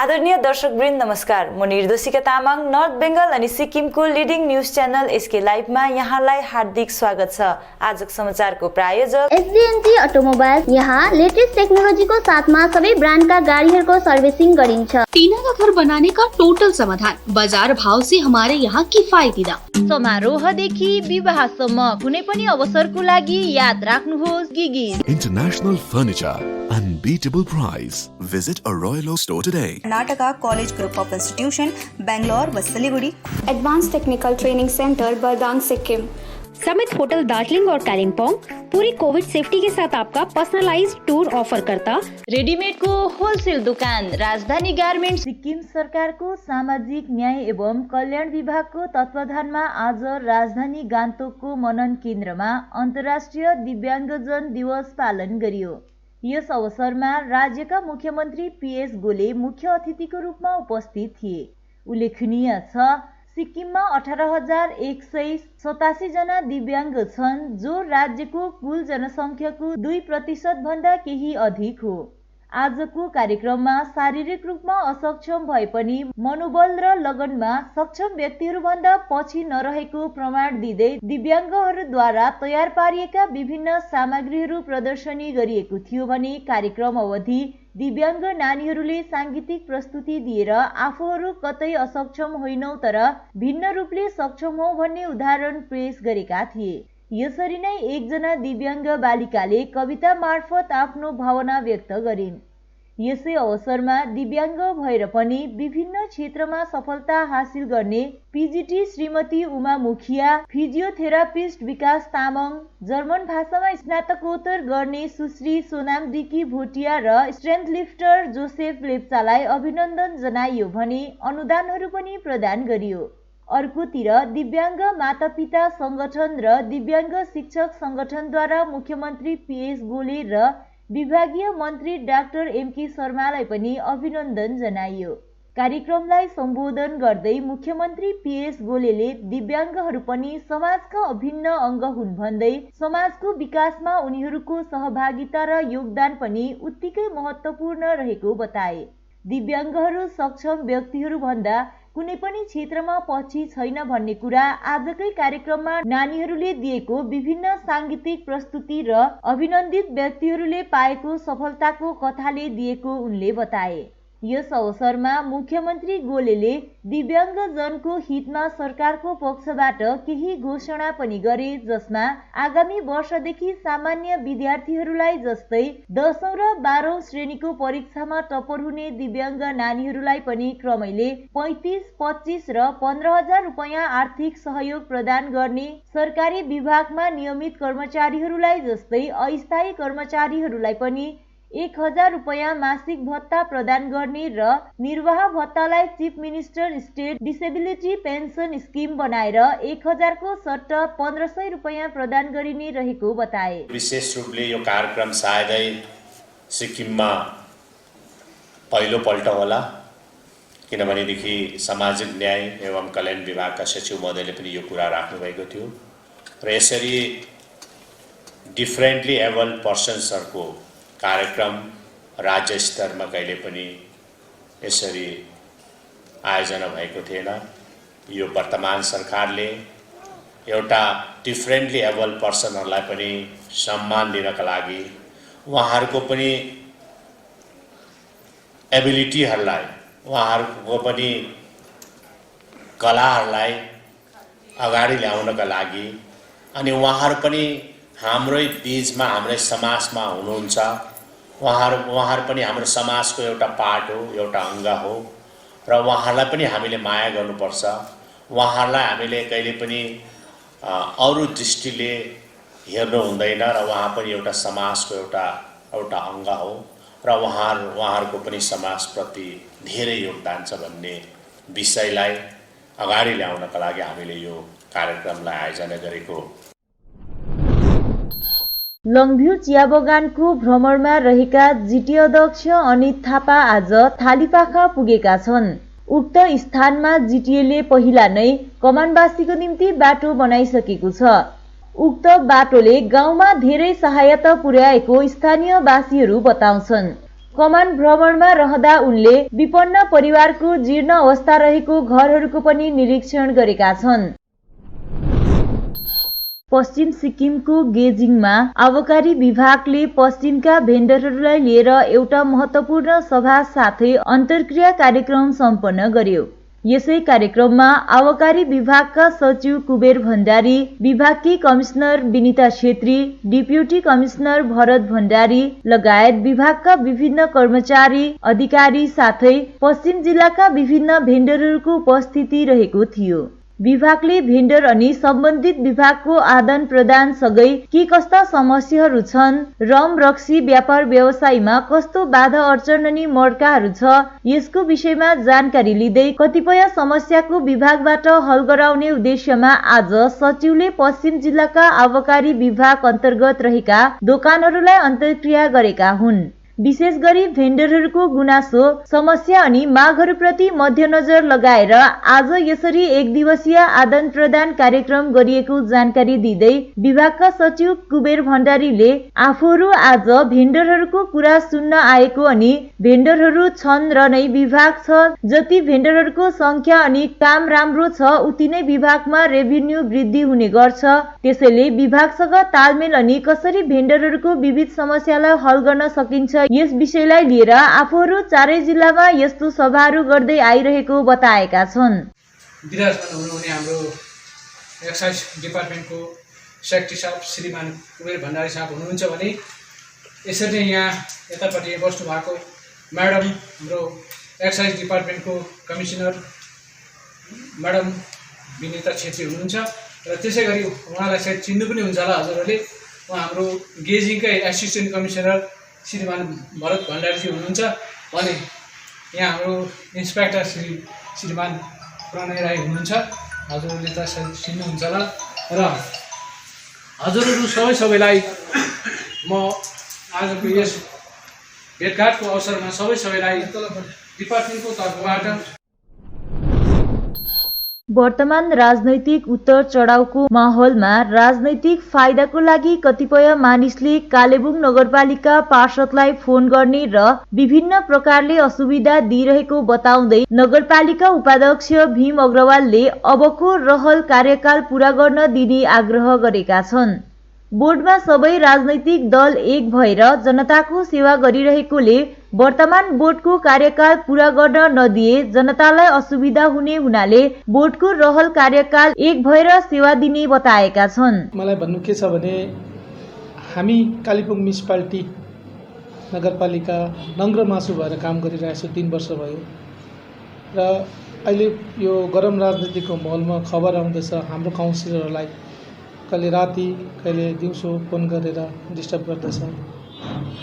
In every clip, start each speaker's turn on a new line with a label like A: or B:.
A: आदरणीय दर्शकवृन्द नमस्कार। म निर्देशिका तामाङ नर्थ बेंगल अनि सिक्किमको लिडिङ न्यूज च्यानल एसके लाइभमा यहाँलाई हार्दिक स्वागत छ। आजको समाचारको प्रायोजक
B: एसडीएनजी अटोमोबाइल्स। यहाँ लेटेस्ट टेक्नोलोजीको साथमा सबै ब्रान्डका गाडीहरूको सर्भिसिङ गरिन्छ।
C: टीना का घर बनाने का टोटल समाधान, बाजार भाव से हमारे यहाँ किफायती दाम।
A: समारोहदेखि विवाहसम्म कुनै पनि अवसरको लागि याद राख्नुहोस् गिगिज
D: International Furniture, unbeatable price. Visit a Royal Oak store today.
E: Karnataka College Group of Institution, Bangalore व Siliguri.
F: Advance technical training centre Bardang Sikkim.
G: Summit Hotel Darjeeling और कालिम्पोंग पूरी कोविड सेफ्टी के साथ आपका पर्सनलाइज्ड टूर ऑफर करता।
A: रेडीमेड को होलसेल दुकान राजधानी गार्मेन्ट्स। सिक्किम सरकारको सामाजिक न्याय एवं कल्याण विभागको तत्वाधानमा आज राजधानी गान्तोकको मनन केन्द्रमा अन्तर्राष्ट्रिय दिव्याङ्गजन दिवस पालन गरियो। यस अवसरमा राज्यका मुख्यमन्त्री पीएस गोले मुख्य अतिथिको रूपमा उपस्थित थिए। उल्लेखनीय छ सिक्किममा 18,187 जना दिव्याङ्ग छन्, जो राज्यको कुल जनसङ्ख्याको 2% भन्दा केही अधिक हो। आजको कार्यक्रममा शारीरिक रूपमा असक्षम भए पनि मनोबल र लगनमा सक्षम व्यक्तिहरूभन्दा पछि नरहेको प्रमाण दिँदै दिव्याङ्गहरूद्वारा तयार पारिएका विभिन्न सामग्रीहरू प्रदर्शनी गरिएको थियो भने कार्यक्रम अवधि दिव्याङ्ग नानीहरूले साङ्गीतिक प्रस्तुति दिएर आफूहरू कतै असक्षम होइनौ तर भिन्न रूपले सक्षम हौ भन्ने उदाहरण पेश गरेका थिए। यसरी नै एकजना दिव्याङ्ग बालिकाले कविता मार्फत आफ्नो भावना व्यक्त गरिन्। यसै अवसरमा दिव्याङ्ग भएर पनि विभिन्न क्षेत्रमा सफलता हासिल गर्ने पीजीटी श्रीमती उमा मुखिया, फिजियोथेरापिस्ट विकास तामाङ, जर्मन भाषामा स्नातकोत्तर गर्ने सुश्री सोनाम डिकी भोटिया र स्ट्रेन्थ लिफ्टर जोसेफ लेप्चालाई अभिनन्दन जनाइयो भने अनुदानहरू पनि प्रदान गरियो। अर्कोतिर दिव्याङ्ग मातापिता संगठन र दिव्याङ्ग शिक्षक संगठनद्वारा मुख्यमन्त्री पीएस गोले र विभागीय मन्त्री डाक्टर एमके शर्मालाई पनि अभिनन्दन जनाइयो। कार्यक्रमलाई सम्बोधन गर्दै मुख्यमन्त्री पीएस गोलेले दिव्याङ्गहरू पनि समाजका अभिन्न अङ्ग हुन् भन्दै समाजको विकासमा उनीहरूको सहभागिता र योगदान पनि उत्तिकै महत्त्वपूर्ण रहेको बताए। दिव्याङ्गहरू सक्षम व्यक्तिहरू भन्दा कुनै पनि क्षेत्रमा पछि छैन भन्ने कुरा आजकै कार्यक्रममा नानीहरूले दिएको विभिन्न साङ्गीतिक प्रस्तुति र अभिनन्दित व्यक्तिहरूले पाएको सफलताको कथाले दिएको उनले बताए। यस अवसरमा मुख्यमन्त्री गोलेले दिव्याङ्गजनको हितमा सरकारको पक्षबाट केही घोषणा पनि गरे, जसमा आगामी वर्षदेखि सामान्य विद्यार्थीहरूलाई जस्तै 10औं र 12औं श्रेणीको परीक्षामा टपर हुने दिव्याङ्ग नानीहरूलाई पनि क्रमैले 35, 25 र 15,000 रुपैयाँ आर्थिक सहयोग प्रदान गर्ने, सरकारी विभागमा नियमित कर्मचारीहरूलाई जस्तै अस्थायी कर्मचारीहरूलाई पनि 1,000 रुपैयाँ मासिक भत्ता प्रदान गर्ने र निर्वाह भत्तालाई chief minister state disability pension scheme बनाएर 1,000 को सट्टा 1,500 रुपैयाँ प्रदान गरिने रहेको बताए।
H: विशेष रूपले यो कार्यक्रम सायदै सिक्किममा पहिलोपल्ट होला, किनभनेदेखि सामाजिक न्याय एवं कल्याण विभागका सचिव महोदयले पनि यो कुरा राख्नुभएको थियो र यसरी डिफरेन्टली एबल पर्सन्सहरूको कार्यक्रम राज्य स्तरमा कहिले पनि यसरी आयोजना भएको थिएन। यो वर्तमान सरकारले एउटा डिफरेन्टली एबल पर्सनहरूलाई पनि सम्मान दिनका लागि उहाँहरूको पनि एबिलिटीहरूलाई, उहाँहरूको पनि कलाहरूलाई अगाडि ल्याउनका लागि अनि उहाँहरू पनि हाम्रै बीचमा, हाम्रै समाजमा हुनुहुन्छ। उहाँहरू पनि हाम्रो समाजको एउटा पार्ट हो, एउटा अङ्ग हो र उहाँहरूलाई पनि हामीले माया गर्नुपर्छ। उहाँहरूलाई हामीले कहिले पनि अरू दृष्टिले हेर्नु हुँदैन र उहाँ पनि एउटा समाजको एउटा अङ्ग हो र उहाँहरूको पनि समाजप्रति धेरै योगदान छ भन्ने विषयलाई अगाडि ल्याउनका लागि हामीले यो कार्यक्रमलाई आयोजना गरेको।
A: लङभ्यू चिया बगानको भ्रमणमा रहेका जिटी अध्यक्ष अनित थापा आज थालीपाखा पुगेका छन्। उक्त स्थानमा जिटिएले पहिला नै कमानवासीको निम्ति बाटो बनाइसकेको छ। उक्त बाटोले गाउँमा धेरै सहायता पुर्याएको स्थानीयवासीहरू बताउँछन्। कमान भ्रमणमा रहँदा उनले विपन्न परिवारको जीर्ण अवस्था रहेको घरहरूको पनि निरीक्षण गरेका छन्। पश्चिम सिक्किमको गेजिङमा आबकारी विभागले पश्चिमका भेन्डरहरूलाई लिएर एउटा महत्त्वपूर्ण सभा साथै अन्तर्क्रिया कार्यक्रम सम्पन्न गर्यो। यसै कार्यक्रममा आबकारी विभागका सचिव कुबेर भण्डारी, विभागकी commissioner Vinita Chhetri, deputy commissioner Bharat Bhandari लगायत विभागका विभिन्न कर्मचारी, अधिकारी साथै पश्चिम जिल्लाका विभिन्न भेन्डरहरूको उपस्थिति रहेको थियो। विभागले भेन्डर अनि सम्बन्धित विभागको आदान प्रदान सँगै के कस्ता समस्याहरू छन्, रम रक्सी व्यापार व्यवसायमा कस्तो बाधा अडचन अनि मड्काहरू छ, यसको विषयमा जानकारी लिँदै कतिपय समस्याको विभागबाट हल गराउने उद्देश्यमा आज सचिवले पश्चिम जिल्लाका आबकारी विभाग अन्तर्गत रहेका दोकानहरूलाई अन्तर्क्रिया गरेका हुन्। विशेष गरी भेन्डरहरूको गुनासो, समस्या अनि मागहरूप्रति मध्यनजर लगाएर आज यसरी एक दिवसीय आदान प्रदान कार्यक्रम गरिएको जानकारी दिँदै विभागका सचिव कुबेर भण्डारीले आफूहरू आज भेन्डरहरूको कुरा सुन्न आएको अनि भेन्डरहरू छन् र नै विभाग छ, जति भेन्डरहरूको संख्या अनि काम राम्रो छ उति नै विभागमा रेभिन्यू वृद्धि हुने गर्छ। त्यसैले विभागसँग तालमेल अनि कसरी भेन्डरहरूको विविध समस्यालाई हल गर्न सकिन्छ यस विषयलाई लिएर आफूहरू चारै जिल्लामा यस्तो सभाहरू गर्दै आइरहेको बताएका छन्।
I: विराजमान हुनुहुने हाम्रो एक्साइज डिपार्टमेन्टको सेक्रेटरी साहब श्रीमान कुबेर भण्डारी साहब हुनुहुन्छ भने यसरी नै यहाँ यतापट्टि बस्नु भएको म्याडम हाम्रो एक्साइज डिपार्टमेन्टको कमिसनर म्याडम विनिता छेत्री हुनुहुन्छ र त्यसै गरी उहाँलाई सायद चिन्नु पनि हुन्छ होला हजुरहरूले, उहाँ हाम्रो गेजिङकै एसिस्टेन्ट कमिसनर श्रीमान भरत भण्डारीजी हुनुहुन्छ भने यहाँ हाम्रो इन्सपेक्टर श्रीमान प्रणय राई हुनुहुन्छ, हजुरहरूले त चिन्नुहुन्छ होला। र हजुरहरू सबैलाई म आजको यस भेटघाटको अवसरमा सबैलाई डिपार्टमेन्टको तर्फबाट
A: वर्तमान राजनैतिक उत्तर चढावको माहौलमा राजनैतिक फाइदाको लागि कतिपय मानिसले कालेबुङ नगरपालिका पार्षदलाई फोन गर्ने र विभिन्न प्रकारले असुविधा दिइरहेको बताउँदै नगरपालिका उपाध्यक्ष भीम अग्रवालले अबको रहल कार्यकाल पूरा गर्न दिने आग्रह गरेका छन्। बोर्डमा सबै राजनैतिक दल एक भएर जनताको सेवा गरिरहेकोले वर्तमान बोर्डको कार्यकाल पूरा गर्न नदिए जनतालाई असुविधा हुने हुनाले बोर्डको रहल कार्यकाल एक भएर सेवा दिने बताएका छन्।
J: मलाई भन्नु के छ भने हामी कालिम्पोङ म्युनिसिपालिटी नगरपालिका नङ्ग्रो मासु भएर काम गरिरहेको छु, 3 वर्ष भयो र अहिले यो गरम राजनीतिको माहौलमा खबर आउँदैछ हाम्रो काउन्सिलरहरूलाई कहिले राति कहिले दिउँसो फोन गरेर डिस्टर्ब गर्दैछ।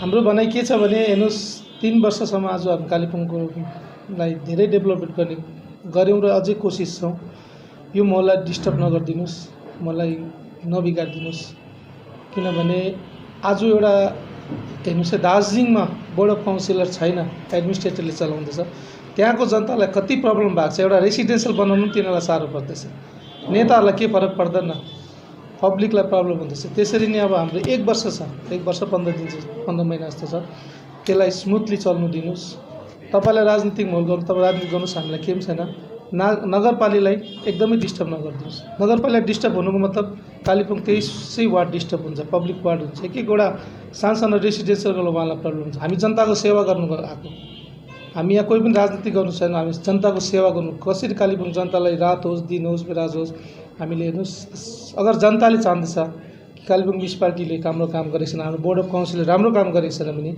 J: हाम्रो भनाइ के छ भने हेर्नुहोस् 3 वर्षसम्म आज हामी कालिम्पोङकोलाई धेरै डेभलपमेन्ट गऱ्यौँ र अझै कोसिस छौँ। यो मलाई डिस्टर्ब नगरिदिनुहोस्, मलाई नबिगारिदिनुहोस्, किनभने आज एउटा हेर्नुहोस् दार्जिलिङमा बोर्ड अफ काउन्सिलर छैन, एडमिनिस्ट्रेटरले चलाउँदैछ, त्यहाँको जनतालाई कति प्रब्लम भएको छ। एउटा रेसिडेन्सियल बनाउनु पनि तिनीहरूलाई साह्रो पर्दैछ, नेताहरूलाई के फरक पर्दैन, पब्लिकलाई प्रब्लम हुँदैछ। त्यसरी नै अब हाम्रो 1 वर्ष छ, 1 वर्ष 15 दिन 15 महिना जस्तो छ, त्यसलाई स्मुथली चल्नु दिनुहोस्। तपाईँलाई राजनीतिक माहौल गर्नु तपाईँ राजनीति गर्नुहोस्, हामीलाई केही पनि छैन। नगरपालिकालाई एकदमै डिस्टर्ब नगरिदिनुहोस्। नगरपालिका डिस्टर्ब हुनुको मतलब कालिम्पोङ 23 वार्ड डिस्टर्ब हुन्छ, पब्लिक वार्ड हुन्छ, एक एकवटा सानो रेसिडेन्सियलको उहाँलाई प्रब्लम हुन्छ। हामी जनताको सेवा गर्नु आएको, हामी यहाँ कोही पनि राजनीति गर्नु छैन, हामी जनताको सेवा गर्नु। कसरी कालिम्पोङ जनतालाई रात होस् दिन होस् बिराज होस् हामीले हेर्नुहोस्। अगर जनताले चाहँदैछ कि कालिम्पोङ म्युनिसिपालिटीले राम्रो काम गरेको छैन, हाम्रो बोर्ड अफ काउन्सिलले राम्रो काम गरेको छैन भने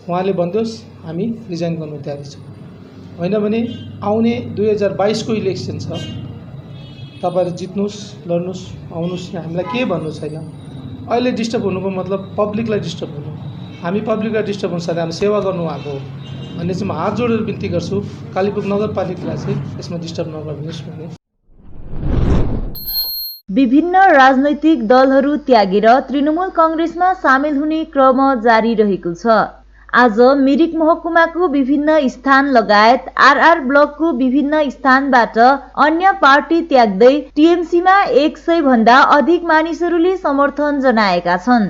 J: उहाँले भनिदियोस् हामी रिजाइन गर्नु तयारी छौँ। होइन भने आउने 2022 को इलेक्सन छ, तपाईँहरू जित्नुहोस्, लड्नुहोस्, आउनुहोस्, हामीलाई केही भन्नु छैन। अहिले डिस्टर्ब हुनुको मतलब पब्लिकलाई डिस्टर्ब हुनु, हामी पब्लिकलाई डिस्टर्ब हुन्छ हामी सेवा गर्नु आएको हो भन्ने चाहिँ म हात जोडेर बिन्ती गर्छु कालिम्पोङ नगरपालिकालाई चाहिँ यसमा डिस्टर्ब नगरिदिनुहोस् भन्ने।
A: विभिन्न राजनैतिक दलहरू त्यागेर तृणमूल कांग्रेसमा सामेल हुने क्रम जारी रहेको छ। आज मिरिक महकुमाको विभिन्न स्थान लगायत आरआर ब्लकको विभिन्न स्थानबाट अन्य पार्टी त्याग्दै टीएमसीमा 100 भन्दा अधिक मानिसहरूले समर्थन जनाएका छन्।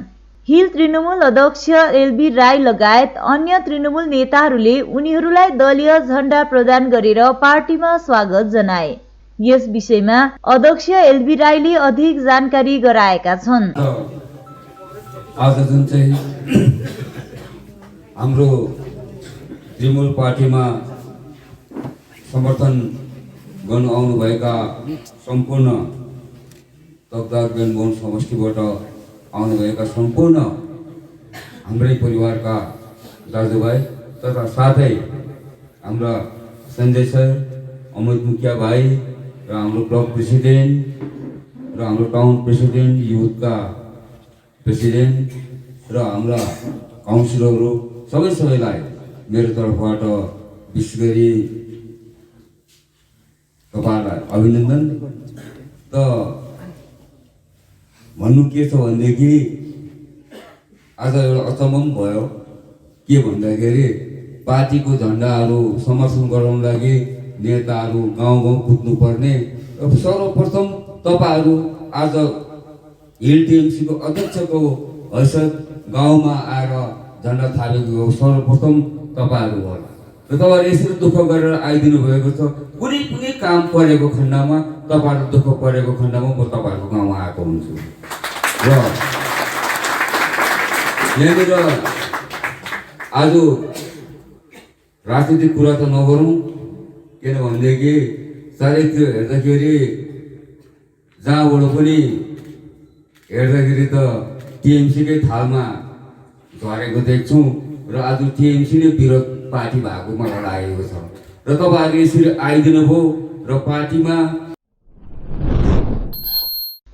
A: हिल तृणमूल अध्यक्ष एलबी राई लगायत अन्य तृणमूल नेताहरूले उनीहरूलाई दलीय झण्डा प्रदान गरेर पार्टीमा स्वागत जनाए। यस विषयमा अध्यक्ष एलबी राईले अधिक जानकारी गराएका छन्।
K: आज जुन चाहिँ हाम्रो तृणमूल पार्टीमा समर्थन गर्नु आउनुभएका सम्पूर्ण तकदाह बेनबोन समष्टिबाट आउनुभएका सम्पूर्ण हाम्रै परिवारका दाजुभाइ तथा साथै हाम्रा सञ्जय सर, अमित मुखिया भाइ र हाम्रो ब्लक प्रेसिडेन्ट र हाम्रो टाउन प्रेसिडेन्ट, युथका प्रेसिडेन्ट र हाम्रा काउन्सिलरहरू सबैलाई मेरो तर्फबाट विशेष गरी तपाईँलाई अभिनन्दन। त भन्नु के छ भनेदेखि आज एउटा अचम्म भयो। के भन्दाखेरि पार्टीको झन्डाहरू समर्थन गराउन लागि नेताहरू गाउँ गाउँ कुद्नुपर्ने। सर्वप्रथम तपाईँहरू आज हिल टिएमसीको अध्यक्षको हैसियत गाउँमा आएर झन्डा थालेको सर्वप्रथम तपाईँहरू हो र तपाईँहरू यसरी दुःख गरेर आइदिनु भएको छ। कुनै पनि काम परेको खण्डमा, तपाईँहरू दुःख परेको खण्डमा म तपाईँहरूको गाउँमा आएको हुन्छु। र यहाँनिर आज राजनीतिक कुरा त नगरौँ, किनभनेदेखि चारैतिर हेर्दाखेरि जहाँबाट पनि हेर्दाखेरि त टिएमसीकै थालमा झरेको देख्छौँ र आज टिएमसी नै विरोध पार्टी भएको मलाई लागेको छ। र तपाईँहरूले यसरी आइदिनु भयो र पार्टीमा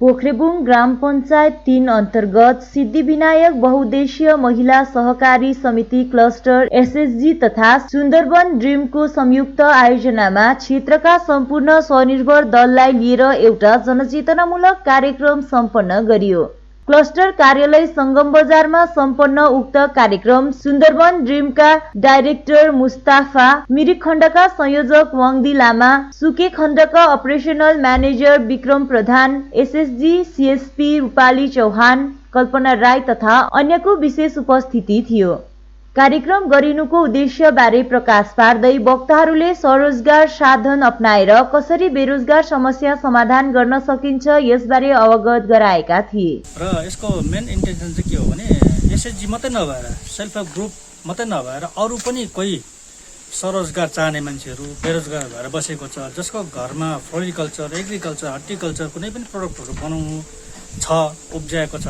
A: पोख्रेबुङ ग्राम पञ्चायत 3 अन्तर्गत सिद्धिविनायक बहुद्देश्य महिला सहकारी समिति क्लस्टर एसएसजी तथा सुन्दरवन ड्रिमको संयुक्त आयोजनामा क्षेत्रका सम्पूर्ण स्वनिर्भर दललाई लिएर एउटा जनचेतनामूलक कार्यक्रम सम्पन्न गरियो। क्लस्टर कार्यालय सङ्गम बजारमा सम्पन्न उक्त कार्यक्रम सुन्दरवन ड्रिमका डाइरेक्टर मुस्ताफा, मिरिक खण्डका संयोजक वाङदी लामा, सुके खण्डका अपरेसनल म्यानेजर विक्रम प्रधान, एसएसजी सीएसपी रूपाली चौहान, कल्पना राई तथा अन्यको विशेष उपस्थिति थियो। कार्यक्रम गरिनुको उद्देश्य बारे प्रकाश पार्दै वक्ताहरूले स्वरोजगार साधन अपनाएर कसरी बेरोजगार समस्या समाधान गर्न सकिन्छ यसबारे अवगत गराएका थिए।
L: र यसको मेन इन्टेन्सन चाहिँ के हो भने एसएचजी मात्रै नभएर, सेल्फ हेल्प ग्रुप मात्रै नभएर अरू पनि कोही स्वरोजगार चाहने मान्छेहरू बेरोजगार भएर बसेको छ, जसको घरमा फ्लोरिकल्चर, एग्रिकल्चर, हर्टिकल्चर कुनै पनि प्रडक्टहरू बनाउनु छ, उब्जाएको छ,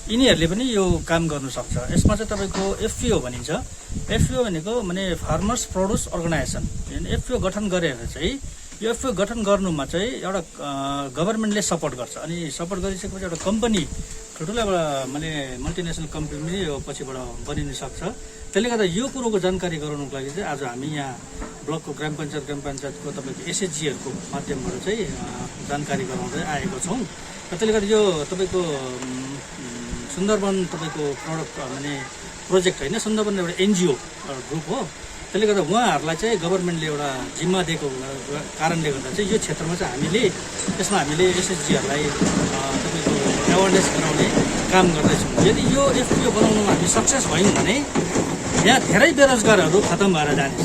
L: यिनीहरूले पनि यो काम गर्नु सक्छ। यसमा चाहिँ तपाईँको एफपिओ भनिन्छ। एफपिओ भनेको माने फार्मर्स प्रोड्युस अर्गनाइजेसन। एफपिओ गठन गरेर चाहिँ यो एफपिओ गठन गर्नुमा चाहिँ एउटा गभर्मेन्टले सपोर्ट गर्छ। अनि सपोर्ट गरिसकेपछि एउटा कम्पनी, ठुल्ठुलो एउटा माने मल्टिनेसनल कम्पनी पनि यो पछिबाट बनिन सक्छ। त्यसले गर्दा यो कुरोको जानकारी गराउनुको लागि चाहिँ आज हामी यहाँ ब्लकको ग्राम पञ्चायतको तपाईँको एसएचजीहरूको माध्यमबाट चाहिँ जानकारी गराउँदै आएको छौँ। र त्यसले गर्दा यो तपाईँको सुन्दरवन तपाईँको प्रडक्ट माने प्रोजेक्ट होइन, सुन्दरवन एउटा एनजिओ ग्रुप हो। त्यसले गर्दा उहाँहरूलाई चाहिँ गभर्मेन्टले एउटा जिम्मा दिएको कारणले गर्दा चाहिँ यो क्षेत्रमा चाहिँ हामीले एसएचजीहरूलाई तपाईँको एवेरनेस गराउने काम गर्दैछौँ। यदि यो एफपिओ बनाउनुमा हामी सक्सेस भयौँ भने यहाँ धेरै बेरोजगारहरू खतम भएर जानेछ।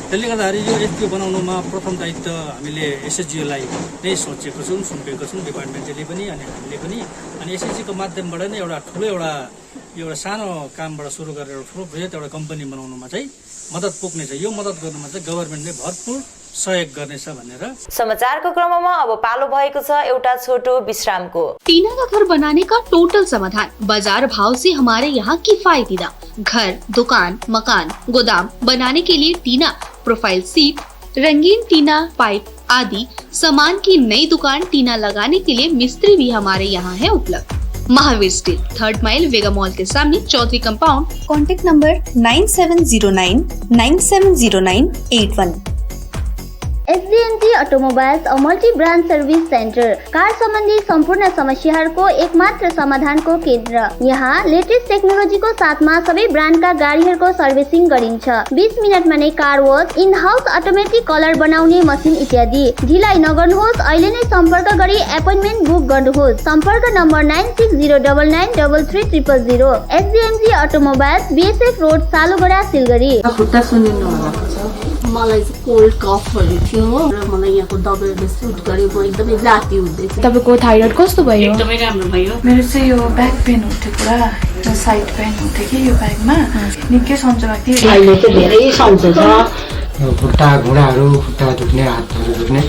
L: त्यसले गर्दाखेरि यो एफपिओ बनाउनुमा प्रथम दायित्व हामीले एसएचजीलाई नै सोचेको छौँ, सुम्पेको छौँ, डिपार्टमेन्टले पनि अनि हामीले पनि। अनि एसएचजीको माध्यमबाट नै एउटा ठुलो एउटा सानो कामबाट सुरु गरेर ठुलो बृहत एउटा कम्पनी बनाउनुमा चाहिँ मद्दत पुग्नेछ। यो मद्दत गर्नुमा चाहिँ गभर्मेन्टले भरपूर सहयोग गर्नेछ भनेर।
A: समाचारको क्रममा अब पालो भएको छ एउटा छोटो विश्रामको।
C: टीना का घर बनाने का टोटल समाधान बाजार भाव से हमारे यहाँ किफायती दाम। घर, दुकान, मकान, गोदाम बनाने के लिए टीना, प्रोफाइल सीट, रंगीन टीना, पाइप आदि सामान की नई दुकान टीना लगाने के लिए मिस्त्री भी हमारे यहाँ है उपलब्ध। Mahavir steel, 3rd mile, Vega mall के सामने, Chaudhary compound.
E: Contact number 9709970981।
B: SDMG automobiles a multi brand service centre, car सम्बन्धी सम्पूर्ण समस्याहरूको एकमात्र समाधानको केन्द्र। यहाँ लेटेस्ट टेक्नोलोजीको साथमा सबै ब्रान्डका गाडीहरूको सर्भिसिङ गरिन्छ। 20 मिनेटमा नै car wash, in house automatic colour बनाउने मसिन इत्यादि। ढिलाइ नगर्नुहोस्, अहिले नै सम्पर्क गरी एपोइन्टमेन्ट बुक गर्नुहोस्। सम्पर्क number 9609993300। SDMG automobiles, BSF road, Salugara, Siliguri.
M: खुट्टा सुनिनु भएको छ, मलाई कोल्ड कफहरू थियो र मलाई यहाँको दबाईले सुट गर्यो, म एकदमै जाती हुँदै थिएँ।
N: तपाईको थाइरोइड कस्तो भयो?
M: एकदमै राम्रो भयो।
N: मेरो चाहिँ यो ब्याक पेन हुन्थ्यो पुरा, यो साइड पेन हुन्थ्यो कि यो ब्याकमा निकै सन्चो लाग्थ्यो।
M: अहिले चाहिँ धेरै सन्चो छ।
O: यो खुट्टा घुँडाहरू, खुट्टा दुख्ने, हातहरू दुख्ने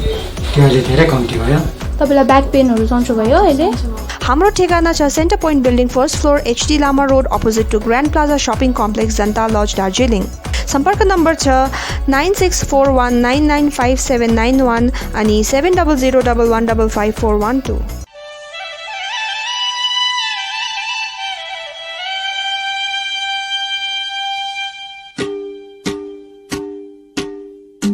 O: त्यो अहिले धेरै कम्ती भयो।
N: तपाईलाई ब्याक पेनहरू सन्चो भयो अहिले?
P: हाम्रो ठेगाना छ centre point building, first floor, HD Lama road, opposite to grand plaza shopping complex, जनता लज, दार्जिलिङ। सम्पर्क नम्बर छ 9641995791 अनि 7001155412।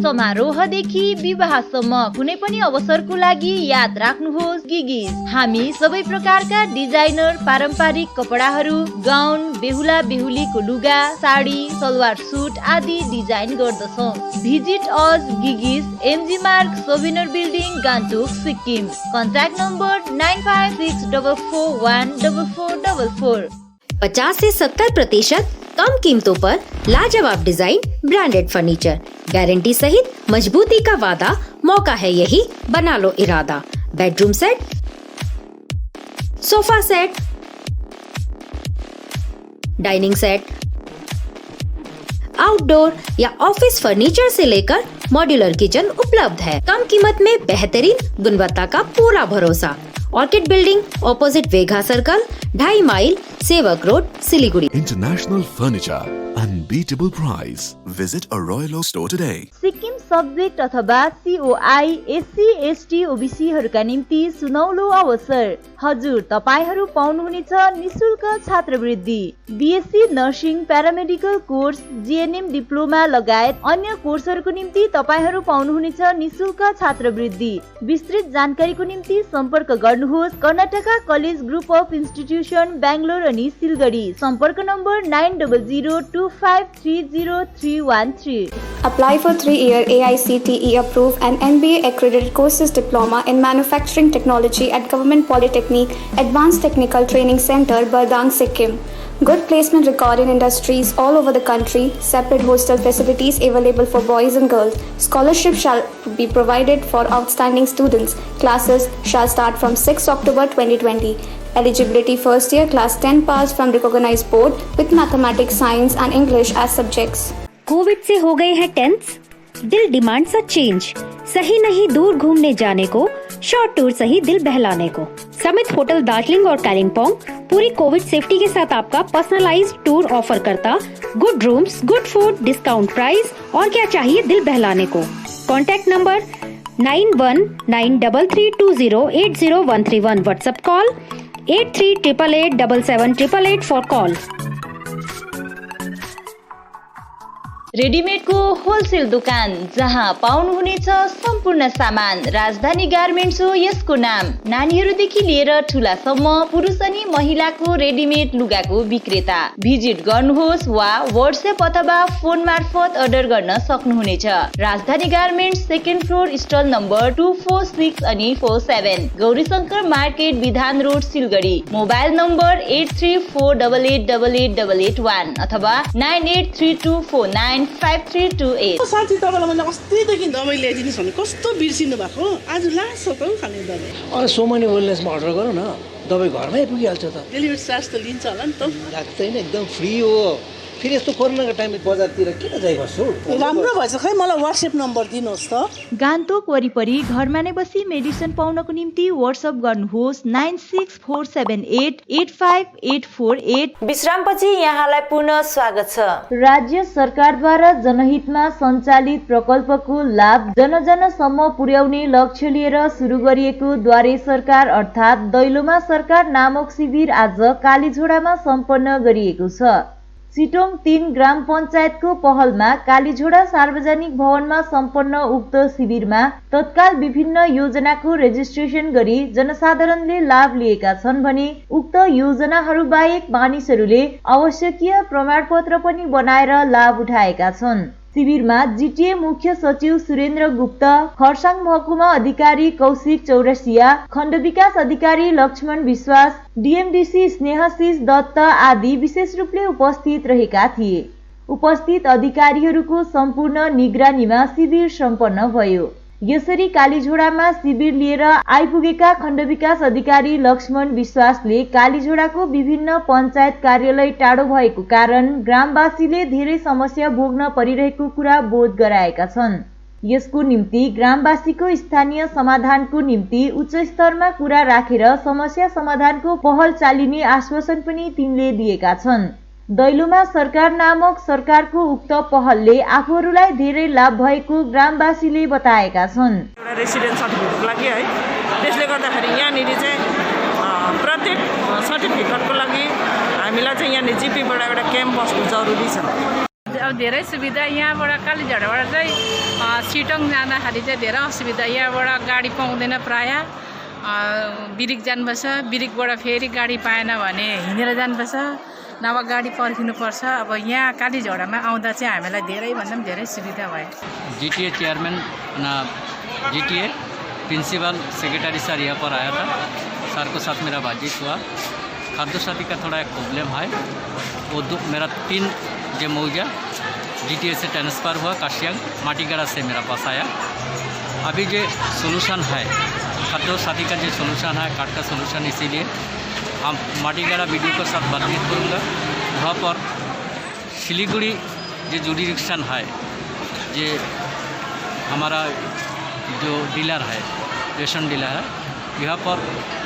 A: समारोहदेखि विवाहसम्म कुनै पनि अवसरको लागि याद राख्नुहोस् गिगिज। हामी सबै प्रकारका डिजाइनर पारम्परिक कपडाहरू, गाउन, बेहुला बेहुलीको लुगा, साडी, सलवार सुट आदि डिजाइन गर्दछौँ। भिजिट अस गिगिज, MG Marg, souvenir building, Gangtok, Sikkim. Contact number 9564414444।
G: 50 से 70% कम कीमतों पर लाजवाब डिजाइन, ब्रांडेड फर्नीचर, गारंटी सहित मजबूती का वादा। मौका है यही, बना लो इरादा। Bedroom set, sofa set, dining set, outdoor या ऑफिस फर्नीचर से लेकर मॉड्यूलर किचन उपलब्ध है। कम कीमत में बेहतरीन गुणवत्ता का पूरा भरोसा। Orchid building, opposite Vega circle, 2.5 mile, Sevoke road, Siliguri.
D: International Furniture, unbeatable price. Visit a Royal Oak store today.
A: Sikkim subject अथवा COI SC ST OBC हरूका निम्ति सुनौलो अवसर। हजुर, तपाईहरू पाउनुहुनेछ निशुल्क छात्रवृत्ति। BSc nursing, paramedical course, GNM diploma लगायत अन्य कोर्सहरूको निम्ति तपाईहरू पाउनुहुनेछ निशुल्क छात्रवृत्ति। विस्तृत जानकारीको निम्ति सम्पर्क गर्नुहोस् Karnataka college group of institution, Bangalore अनि सिलगढी। सम्पर्क number 9002530313।
F: Apply for 3-year AICTE approved and NBA accredited courses diploma in manufacturing technology at Government Polytechnic Advanced Technical Training Center, Bardang, Sikkim. Good placement record in industries all over the country. Separate hostel facilities available for boys and girls. Scholarship shall be provided for outstanding students. Classes shall start from 6 October 2020. Eligibility first year class 10 pass from recognized board with mathematics, science and English as subjects.
G: Covid से हो गए हैं tense, दिल demand सा change. सही नहीं दूर घूमने जाने को, शॉर्ट टूर सही दिल बहलाने को। समित होटल दार्जिलिंग और कालिम्पोंग पूरी कोविड सेफ्टी के साथ आपका पर्सनलाइज्ड टूर ऑफर करता। Good rooms, good food, discount price और क्या चाहिए दिल बहलाने को। Contact number 919332080131। WhatsApp call 8388877888 for call.
A: रेडिमेडको होलसेल दोकान जहाँ पाउनुहुनेछ सम्पूर्ण सामान। राजधानी गार्मेन्ट्स हो यसको नाम। नानीहरूदेखि लिएर ठुलासम्म पुरुष अनि महिलाको रेडिमेड लुगाको विक्रेता। भिजिट गर्नुहोस् वा व्हाट्सएप अथवा फोन मार्फत अर्डर गर्न सक्नुहुनेछ। राजधानी garments, second floor, stall number 246 अनि 47, गौरीशंकर मार्केट, विधान रोड, सिलगढी। मोबाइल नम्बर 8348888881 अथवा 9832495328।
Q: साथी, तपाईँलाई मैले अस्तिदेखि दबाई ल्याइदिनुहोस् भने कस्तो बिर्सिनु भएको? आज लास्ट छ त खाने दबाई।
J: सो मेनी वेलनेसमा अर्डर गर न, दबाई घरमै पुगिहाल्छ त।
Q: डेलिभरी चार्ज त लिन्छ होला नि त?
J: लाग्दैन, एकदम फ्री हो। फेरि यस्तो कोरोनाको टाइममा बजारतिर किन जाइ बस्छु?
Q: राम्रो भएछ, खै मलाई व्हाट्सएप नम्बर दिनुहोस् त।
A: गान्तोक वरिपरि घरमा नै बसी मेडिसिन पाउनको निम्ति व्हाट्सएप गर्नुहोस् 9647885848। विश्रामपछि यहाँलाई पुनः स्वागत छ। राज्य सरकारद्वारा जनहितमा सञ्चालित प्रकल्पको लाभ जनजनसम्म पुर्याउने लक्ष्य लिएर सुरु गरिएको द्वारे सरकार अर्थात् दैलोमा सरकार नामक शिविर आज कालीझोडामा सम्पन्न गरिएको छ। सिटोङ 3 ग्राम पञ्चायतको पहलमा कालीझोडा सार्वजनिक भवनमा सम्पन्न उक्त शिविरमा तत्काल विभिन्न योजनाको रेजिस्ट्रेसन गरी जनसाधारणले लाभ लिएका छन् भने उक्त योजनाहरू बाहेक मानिसहरूले आवश्यकीय प्रमाणपत्र पनि बनाएर लाभ उठाएका छन्। शिविरमा जिटिए मुख्य सचिव सुरेन्द्र गुप्त, खरसाङ महकुमा अधिकारी कौशिक चौरसिया, खण्ड विकास अधिकारी लक्ष्मण विश्वास, डीएमडीसी स्नेहशीष दत्त आदि विशेष रूपले उपस्थित रहेका थिए। उपस्थित अधिकारीहरूको सम्पूर्ण निगरानीमा शिविर सम्पन्न भयो। यसरी कालीझोडामा शिविर लिएर आइपुगेका खण्ड विकास अधिकारी लक्ष्मण विश्वासले कालीझोडाको विभिन्न पञ्चायत कार्यालय टाढो भएको कारण ग्रामवासीले धेरै समस्या भोग्न परिरहेको कुरा बोध गराएका छन्। यसको निम्ति ग्रामवासीको स्थानीय समाधानको निम्ति उच्च स्तरमा कुरा राखेर समस्या समाधानको पहल चालिने आश्वासन पनि तिनले दिएका छन्। दैलोमा सरकार नामक सरकारको उक्त पहलले आफूहरूलाई धेरै लाभ भएको ग्रामवासीले बताएका छन्।
R: एउटा रेसिडेन्ट सर्टिफिकेटको लागि है, त्यसले गर्दाखेरि यहाँनिर चाहिँ प्रत्येक सर्टिफिकेटको लागि हामीलाई चाहिँ यहाँनिर जिपीबाट एउटा क्याम्प बस्नु जरुरी छ।
S: अब धेरै सुविधा यहाँबाट कालीझोडाबाट चाहिँ सिटोङ जाँदाखेरि चाहिँ धेरै असुविधा, यहाँबाट गाडी पाउँदैन, प्राय बिरिक जानुपर्छ, बिरिकबाट फेरि गाडी पाएन भने हिँडेर जानुपर्छ, नभए गाडी पर्खिनुपर्छ। अब यहाँ कालीझोडामा आउँदा चाहिँ हामीलाई धेरैभन्दा पनि धेरै सुविधा भयो।
T: GTA chairman GTA principal secretary sir यहाँ पर आया था, सर को साथ मेरा बातचीत हुआ। खाद्य साथी का थोड़ा एक प्रॉब्लम है, वो मेरा 3 जो मौजा जीटीए से ट्रांसफ़र हुआ, काशियांग माटीगढ़ा से मेरा पास आया। अभी जो सोल्यूशन है खाद्य साथी का, जो सोल्यूशन है कार्ड का सोल्यूशन, इसीलिए हम माटीगढ़ा वीडियो के साथ बातचीत करूँगा। वहाँ पर सिलीगुड़ी जो जुडिक्शन है, जो हमारा जो डीलर है, रेशन डीलर है, यहाँ पर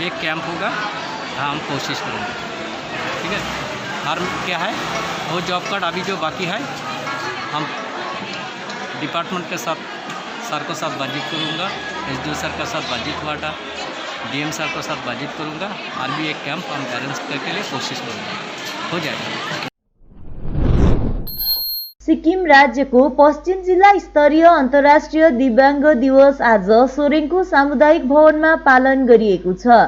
T: एक कैंप होगा, हम कोशिश करेंगे। ठीक है, और क्या है वो जॉब कार्ड अभी जो बाकी है, हम डिपार्टमेंट के साथ सर के साथ बातचीत करूँगा, एसडीओ सर के साथ बातचीत हुआ था, डीएम सर के साथ बातचीत करूँगा, और भी एक कैंप हम अरेंज करके लिए कोशिश करूँगा, हो जाएगा।
A: सिक्किम राज्यको पश्चिम जिल्ला स्तरीय अन्तर्राष्ट्रिय दिव्याङ्ग दिवस आज सोरेङको सामुदायिक भवनमा पालन गरिएको छ।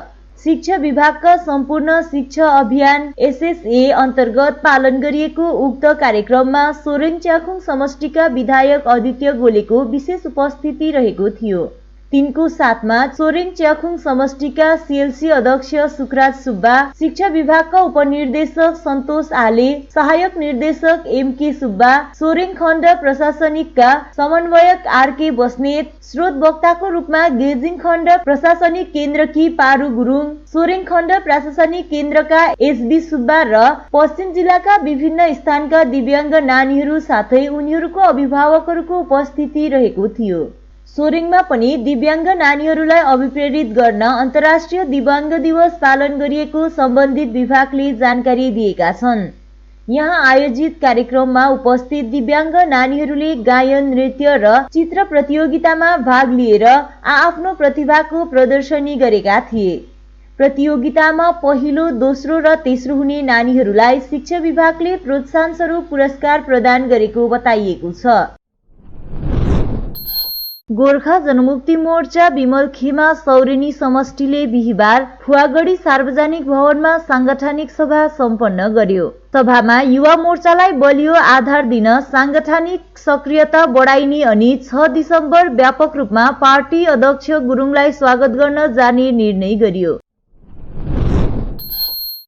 A: शिक्षा विभागका सम्पूर्ण शिक्षा अभियान एसएसए अन्तर्गत पालन गरिएको उक्त कार्यक्रममा सोरेङ च्याखुङ समष्टिका विधायक आदित्य गोलेको विशेष उपस्थिति रहेको थियो। तिनको साथमा सोरेङ च्याखुङ समष्टिका सीएलसी अध्यक्ष सुखराज सुब्बा, शिक्षा विभागका उपनिर्देशक सन्तोष आले, सहायक निर्देशक एमके सुब्बा, सोरेङ खण्ड प्रशासनिकका समन्वयक आरके बस्नेत, स्रोत वक्ताको रूपमा गेजिङ खण्ड प्रशासनिक केन्द्रकी पारु गुरुङ, सोरेङ खण्ड प्रशासनिक केन्द्रका एसबी सुब्बा र पश्चिम जिल्लाका विभिन्न स्थानका दिव्याङ्ग नानीहरू साथै उनीहरूको अभिभावकहरूको उपस्थिति रहेको थियो। सोरेङमा पनि दिव्याङ्ग नानीहरूलाई अभिप्रेरित गर्न अन्तर्राष्ट्रिय दिव्याङ्ग दिवस पालन गरिएको सम्बन्धित विभागले जानकारी दिएका छन्। यहाँ आयोजित कार्यक्रममा उपस्थित दिव्याङ्ग नानीहरूले गायन, नृत्य र चित्र प्रतियोगितामा भाग लिएर आफ्नो प्रतिभाको प्रदर्शनी गरेका थिए। प्रतियोगितामा पहिलो, दोस्रो र तेस्रो हुने नानीहरूलाई शिक्षा विभागले प्रोत्साहन स्वरूप पुरस्कार प्रदान गरेको बताइएको छ। गोर्खा जनमुक्ति मोर्चा विमलखेमा सौरेनी समष्टिले बिहिबार फुवागढी सार्वजनिक भवनमा सांगठनिक सभा सम्पन्न गर्यो। सभामा युवा मोर्चालाई बलियो आधार दिन सांगठनिक सक्रियता बढाइने अनि 6 डिसेम्बर व्यापक रूपमा पार्टी अध्यक्ष गुरुङलाई स्वागत गर्न जाने निर्णय गरियो।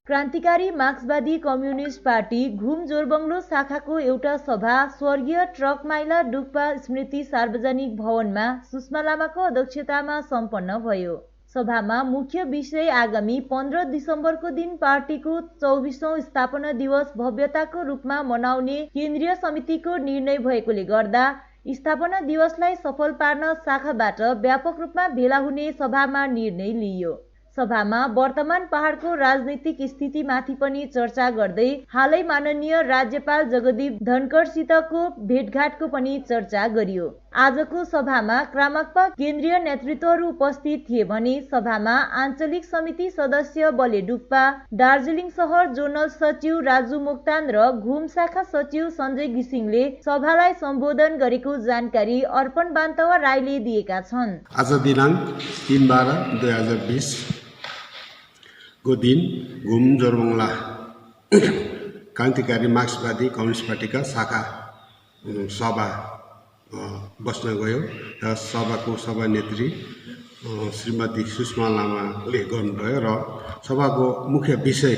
A: क्रान्तिकारी मार्क्सवादी कम्युनिस्ट पार्टी घुम जोरबङ्गलो शाखाको एउटा सभा स्वर्गीय ट्रकमाइला डुक्पा स्मृति सार्वजनिक भवनमा सुषमा लामाको अध्यक्षतामा सम्पन्न भयो। सभामा मुख्य विषय आगामी 15 डिसेम्बरको दिन पार्टीको 24औं स्थापना दिवस भव्यताको रूपमा मनाउने केन्द्रीय समितिको निर्णय भएकोले गर्दा स्थापना दिवसलाई सफल पार्न शाखाबाट व्यापक रूपमा भेला हुने सभामा निर्णय लिइयो। सभामा वर्तमान पहाडको राजनीतिक स्थितिमाथि पनि चर्चा गर्दै हालै माननीय राज्यपाल जगदीप धनखडसितको भेटघाटको पनि चर्चा गरियो। आजको सभामा क्रामाक्पा केन्द्रीय नेतृत्वहरू उपस्थित थिए भने सभामा आञ्चलिक समिति सदस्य बले डुक्पा, दार्जिलिङ शहर जोनल सचिव राजु मोक्तान र घुम शाखा सचिव सञ्जय घिसिङले सभालाई सम्बोधन गरेको जानकारी अर्पण बान्तवा राईले दिएका छन्।
U: आज दिनाङ्क 3/12/2020 को दिन घुम जोरबङ्गला क्रान्तिकारी मार्क्सवादी कम्युनिस्ट पार्टीका शाखा सभा बस्न गयो र सभाको सभानेत्री श्रीमती सुषमा लामाले गर्नुभयो र सभाको मुख्य विषय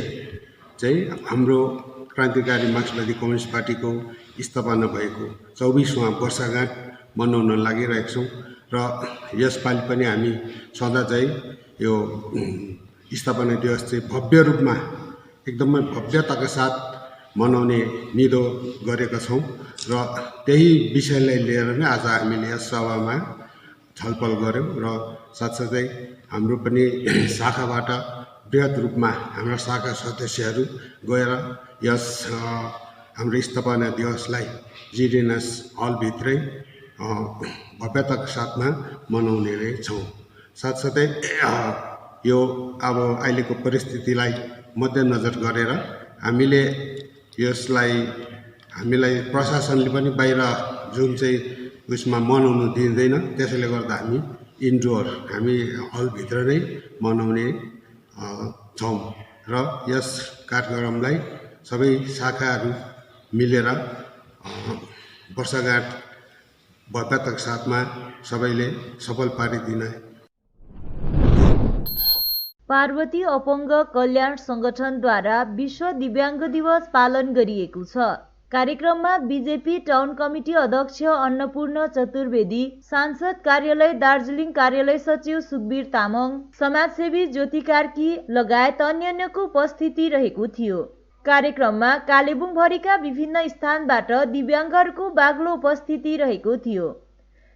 U: चाहिँ हाम्रो क्रान्तिकारी मार्क्सवादी कम्युनिस्ट पार्टीको स्थापना भएको 24वां वर्षगाँठ मनाउन लागिरहेका छौँ र यसपालि पनि हामी सदा चाहिँ यो स्थापना दिवस चाहिँ भव्य रूपमा एकदमै भव्यताका साथ मनाउने निधो गरेका छौँ र त्यही विषयलाई लिएर नै आज हामीले यस सभामा छलफल गऱ्यौँ र साथसाथै हाम्रो पनि शाखाबाट बृहत रूपमा हाम्रा शाखा सदस्यहरू गएर यस हाम्रो स्थापना दिवसलाई जिडिएनएस हलभित्रै भव्यताका साथमा मनाउने छौँ। साथसाथै यो अब अहिलेको परिस्थितिलाई मध्यनजर गरेर हामीलाई प्रशासनले पनि बाहिर जुन चाहिँ उसमा मनाउनु दिँदैन, त्यसैले गर्दा हामी इन्डोर हामी हलभित्र नै मनाउने छौँ र यस कार्यक्रमलाई सबै शाखाहरू मिलेर वर्षगाँठ भव्यताका साथमा सबैले सफल पारिदिन।
A: पार्वती अपङ्ग कल्याण संगठनद्वारा विश्व दिव्याङ्ग दिवस पालन गरिएको छ। कार्यक्रममा बीजेपी टाउन कमिटी अध्यक्ष अन्नपूर्ण चतुर्वेदी, सांसद कार्यालय दार्जिलिङ कार्यालय सचिव सुखबीर तामाङ, समाजसेवी ज्योति कार्की लगायत अन्यको उपस्थिति रहेको थियो। कार्यक्रममा कालेबुङ भरिका विभिन्न स्थानबाट दिव्याङ्गहरूको बाक्लो उपस्थिति रहेको थियो।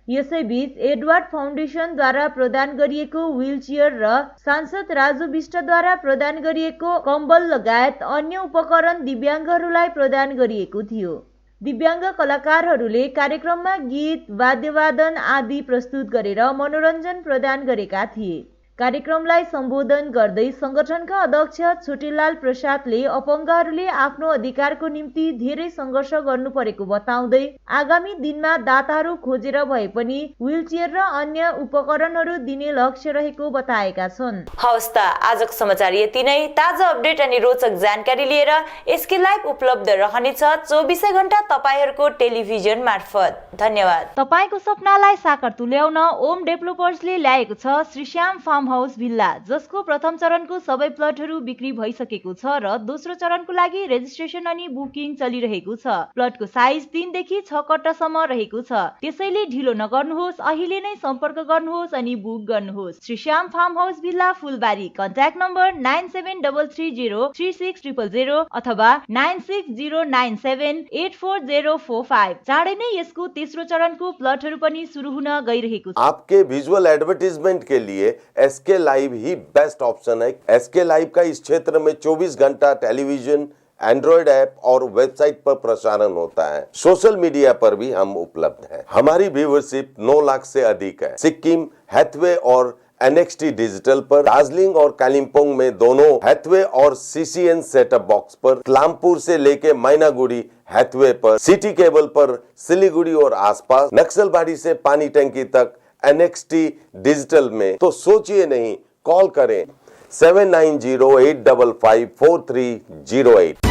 A: यसैबीच एडवर्ड फाउन्डेसनद्वारा प्रदान गरिएको व्हीलचेयर र सांसद राजु विष्टद्वारा प्रदान गरिएको कम्बल लगायत अन्य उपकरण दिव्याङ्गहरूलाई प्रदान गरिएको थियो। दिव्याङ्ग कलाकारहरूले कार्यक्रममा गीत, वाद्यवादन आदि प्रस्तुत गरेर मनोरञ्जन प्रदान गरेका थिए। कार्यक्रमलाई सम्बोधन गर्दै संगठनका अध्यक्ष छोटेलाल प्रसादले अपङ्गहरूले आफ्नो अधिकारको निम्ति धेरै सङ्घर्ष गर्नु परेको बताउँदै आगामी दिनमा दाताहरू खोजेर भए पनि व्हीलचेयर र अन्य उपकरणहरू दिने लक्ष्य रहेको बताएका छन्।
V: हवस् त आजको समाचार यति नै। ताजा अपडेट अनि रोचक जानकारी लिएर एसके लाइभ उपलब्ध रहनेछ 24 घण्टा तपाईहरूको टेलिभिजन मार्फत। धन्यवाद।
A: तपाईको सपनालाई साकार तुल्याउन ओम डेभलपर्सले ल्याएको छ श्रीश्याम फार्म हाउस भिल्ला, जसको प्रथम चरणको सबै प्लटहरू बिक्री भइसकेको छ र दोस्रो चरणको लागि रेजिस्ट्रेसन अनि बुकिङ चलिरहेको छ। प्लटको साइज 3 देखि 6 कट्टासम्म रहेको छ, त्यसैले ढिलो नगर्नुहोस्, अहिले नै सम्पर्क गर्नुहोस् अनि बुक गर्नुहोस्। श्रीश्याम फार्म हाउस भिल्ला, फुलबारी। कन्ट्याक्ट नम्बर 9733036000 अथवा 9609784045। चाँडै नै यसको तेस्रो चरणको प्लटहरू पनि सुरु हुन गइरहेको छ।
W: आपके विजुअल एडवर्टाइजमेंट के लिए एसके लाइव ही बेस्ट ऑप्शन है। एसके लाइव का इस क्षेत्र में 24 घंटा टेलीविजन, एंड्रॉइड ऐप और वेबसाइट पर प्रसारण होता है। सोशल मीडिया पर भी हम उपलब्ध हैं। हमारी व्यूवरशिप 9 लाख से अधिक है। सिक्किम, हैथवे और NXT डिजिटल पर, दार्जिलिंग और कालिम्पोंग में दोनों हैथवे और CCN सेटअप बॉक्स पर, क्लामपुर से लेके मैनागुड़ी हैथवे पर, सिटी केबल पर सिलीगुड़ी और आसपास, नक्सलबाड़ी से पानी टंकी तक NXT डिजिटल में। तो सोचिए नहीं, कॉल करें 7908554308।